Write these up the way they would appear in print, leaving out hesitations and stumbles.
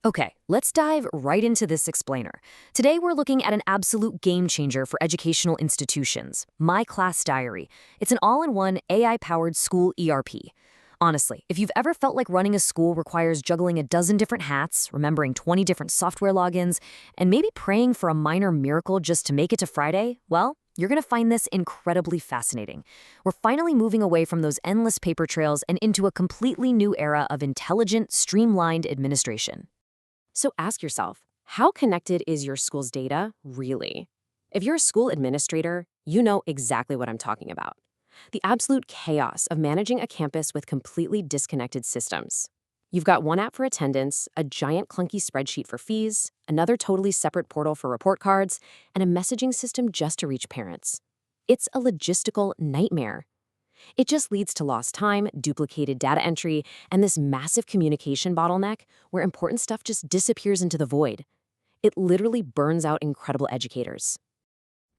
Okay, let's dive right into this explainer. Today we're looking at an absolute game changer for educational institutions, MyClassDiary. It's an all-in-one AI-powered school ERP. Honestly, if you've ever felt like running a school requires juggling a dozen different hats, remembering 20 different software logins, and maybe praying for a minor miracle just to make it to Friday, well, you're going to find this incredibly fascinating. We're finally moving away from those endless paper trails and into a completely new era of intelligent, streamlined administration. So ask yourself, how connected is your school's data really? If you're a school administrator, you know exactly what I'm talking about. The absolute chaos of managing a campus with completely disconnected systems. You've got one app for attendance, a giant clunky spreadsheet for fees, another totally separate portal for report cards, and a messaging system just to reach parents. It's a logistical nightmare. It just leads to lost time, duplicated data entry, and this massive communication bottleneck where important stuff just disappears into the void. It literally burns out incredible educators.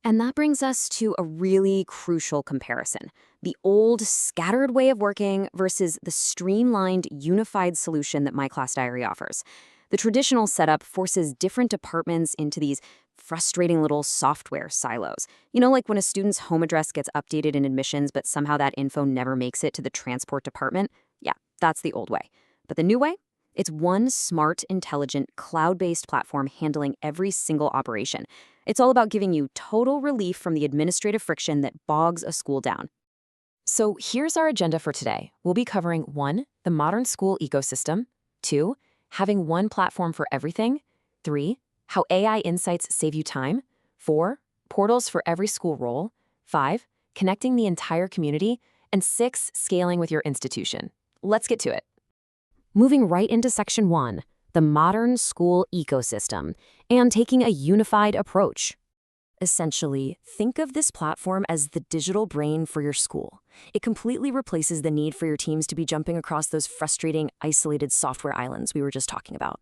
And that brings us to a really crucial comparison. The old, scattered way of working versus the streamlined, unified solution that MyClassDiary offers. The traditional setup forces different departments into these frustrating little software silos. You know, like when a student's home address gets updated in admissions, but somehow that info never makes it to the transport department? Yeah, that's the old way. But the new way? It's one smart, intelligent, cloud-based platform handling every single operation. It's all about giving you total relief from the administrative friction that bogs a school down. So here's our agenda for today. We'll be covering 1, the modern school ecosystem, 2, having one platform for everything, 3, how AI insights save you time, 4, portals for every school role, 5, connecting the entire community, and 6, scaling with your institution. Let's get to it. Moving right into section 1, the modern school ecosystem, and taking a unified approach. Essentially, think of this platform as the digital brain for your school. It completely replaces the need for your teams to be jumping across those frustrating, isolated software islands we were just talking about.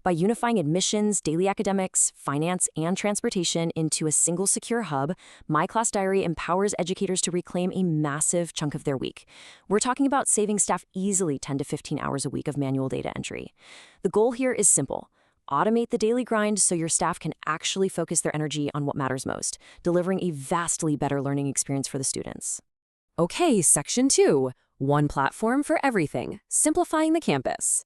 By unifying admissions, daily academics, finance, and transportation into a single secure hub, MyClassDiary empowers educators to reclaim a massive chunk of their week. We're talking about saving staff easily 10 to 15 hours a week of manual data entry. The goal here is simple. Automate the daily grind so your staff can actually focus their energy on what matters most, delivering a vastly better learning experience for the students. Okay, section 2, one platform for everything, simplifying the campus.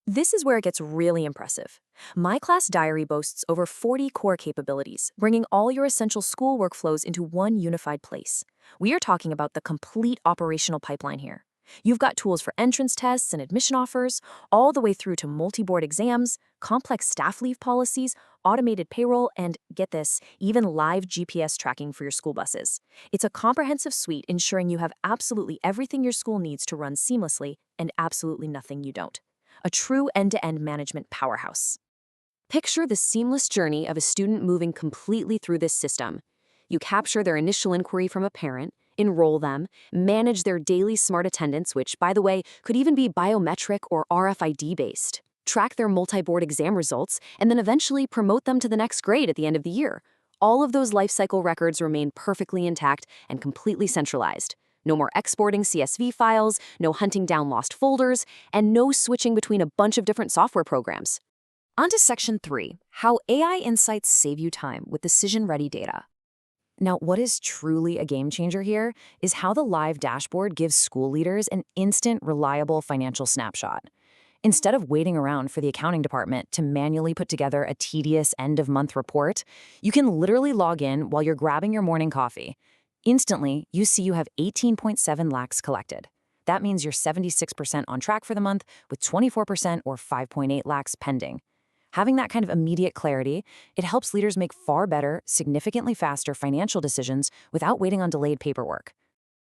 This is where it gets really impressive. MyClassDiary boasts over 40 core capabilities, bringing all your essential school workflows into one unified place. We are talking about the complete operational pipeline here. You've got tools for entrance tests and admission offers, all the way through to multi-board exams, complex staff leave policies, automated payroll, and, get this, even live GPS tracking for your school buses. It's a comprehensive suite ensuring you have absolutely everything your school needs to run seamlessly and absolutely nothing you don't. A true end-to-end management powerhouse. Picture the seamless journey of a student moving completely through this system. You capture their initial inquiry from a parent, enroll them, manage their daily smart attendance, which, by the way, could even be biometric or RFID-based, track their multi-board exam results, and then eventually promote them to the next grade at the end of the year. All of those life cycle records remain perfectly intact and completely centralized. No more exporting CSV files, no hunting down lost folders, and no switching between a bunch of different software programs. On to section 3, how AI insights save you time with decision-ready data. Now, what is truly a game changer here is how the live dashboard gives school leaders an instant, reliable financial snapshot. Instead of waiting around for the accounting department to manually put together a tedious end-of-month report, you can literally log in while you're grabbing your morning coffee. Instantly, you see you have 18.7 lakhs collected. That means you're 76% on track for the month, with 24% or 5.8 lakhs pending. Having that kind of immediate clarity, it helps leaders make far better, significantly faster financial decisions without waiting on delayed paperwork.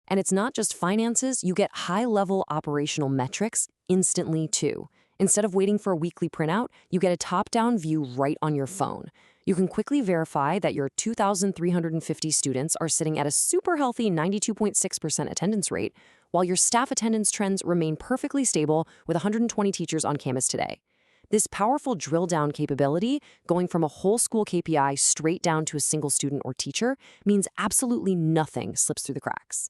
And it's not just finances, you get high-level operational metrics instantly too. Instead of waiting for a weekly printout, you get a top-down view right on your phone. You can quickly verify that your 2,350 students are sitting at a super healthy 92.6% attendance rate, while your staff attendance trends remain perfectly stable with 120 teachers on campus today. This powerful drill-down capability, going from a whole school KPI straight down to a single student or teacher, means absolutely nothing slips through the cracks.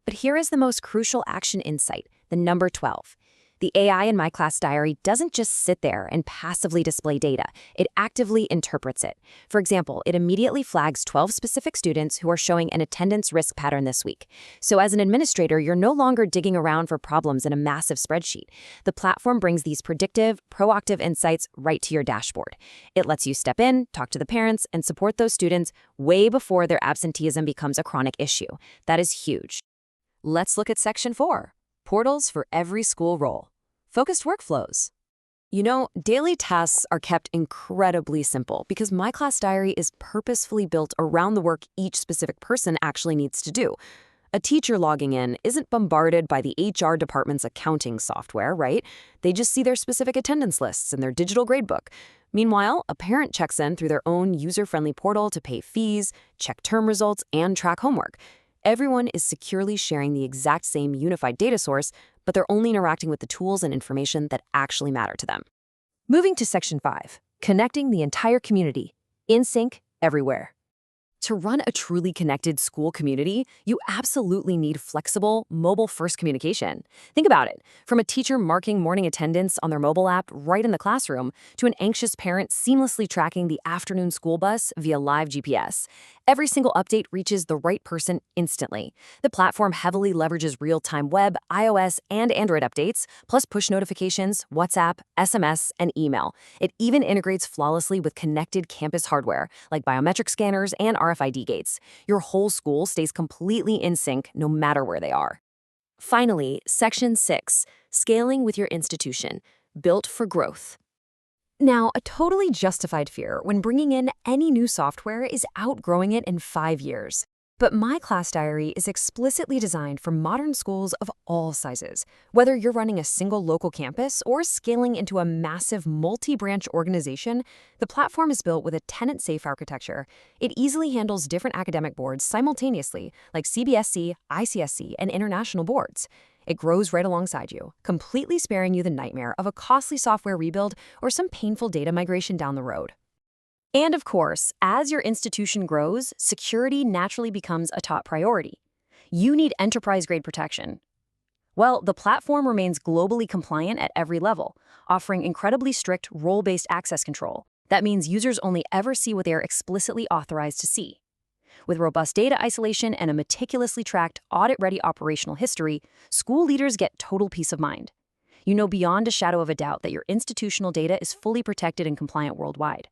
But here is the most crucial action insight, the number 12. The AI in My Class Diary doesn't just sit there and passively display data. It actively interprets it. For example, it immediately flags 12 specific students who are showing an attendance risk pattern this week. So as an administrator, you're no longer digging around for problems in a massive spreadsheet. The platform brings these predictive, proactive insights right to your dashboard. It lets you step in, talk to the parents, and support those students way before their absenteeism becomes a chronic issue. That is huge. Let's look at Section 4, Portals for Every School Role. Focused workflows. You know, daily tasks are kept incredibly simple because My Class Diary is purposefully built around the work each specific person actually needs to do. A teacher logging in isn't bombarded by the HR department's accounting software, right? They just see their specific attendance lists in their digital gradebook. Meanwhile, a parent checks in through their own user-friendly portal to pay fees, check term results, and track homework. Everyone is securely sharing the exact same unified data source, but they're only interacting with the tools and information that actually matter to them. Moving to Section 5, Connecting the Entire Community, in sync, everywhere. To run a truly connected school community, you absolutely need flexible, mobile-first communication. Think about it. From a teacher marking morning attendance on their mobile app right in the classroom to an anxious parent seamlessly tracking the afternoon school bus via live GPS. Every single update reaches the right person instantly. The platform heavily leverages real-time web, iOS, and Android updates, plus push notifications, WhatsApp, SMS, and email. It even integrates flawlessly with connected campus hardware, like biometric scanners and RFID gates. Your whole school stays completely in sync no matter where they are. Finally, Section 6, Scaling with your institution, built for growth. Now, a totally justified fear when bringing in any new software is outgrowing it in 5 years. But My Class Diary is explicitly designed for modern schools of all sizes. Whether you're running a single local campus or scaling into a massive multi-branch organization, the platform is built with a tenant-safe architecture. It easily handles different academic boards simultaneously, like CBSC, ICSC, and international boards. It grows right alongside you, completely sparing you the nightmare of a costly software rebuild or some painful data migration down the road. And of course, as your institution grows, security naturally becomes a top priority. You need enterprise-grade protection. Well, the platform remains globally compliant at every level, offering incredibly strict role-based access control. That means users only ever see what they are explicitly authorized to see. With robust data isolation and a meticulously tracked, audit-ready operational history, school leaders get total peace of mind. You know beyond a shadow of a doubt that your institutional data is fully protected and compliant worldwide.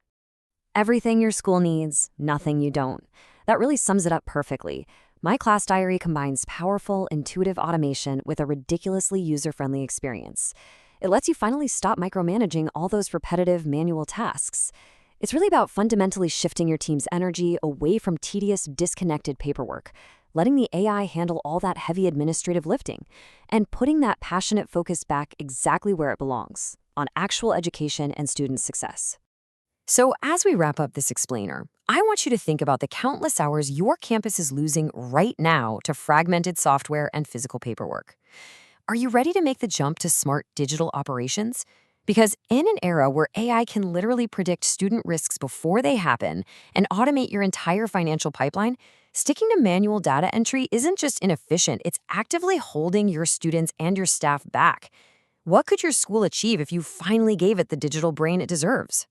Everything your school needs, nothing you don't. That really sums it up perfectly. My Class Diary combines powerful, intuitive automation with a ridiculously user-friendly experience. It lets you finally stop micromanaging all those repetitive manual tasks. It's really about fundamentally shifting your team's energy away from tedious, disconnected paperwork, letting the AI handle all that heavy administrative lifting, and putting that passionate focus back exactly where it belongs, on actual education and student success. So as we wrap up this explainer, I want you to think about the countless hours your campus is losing right now to fragmented software and physical paperwork. Are you ready to make the jump to smart digital operations? Because in an era where AI can literally predict student risks before they happen and automate your entire financial pipeline, sticking to manual data entry isn't just inefficient, it's actively holding your students and your staff back. What could your school achieve if you finally gave it the digital brain it deserves?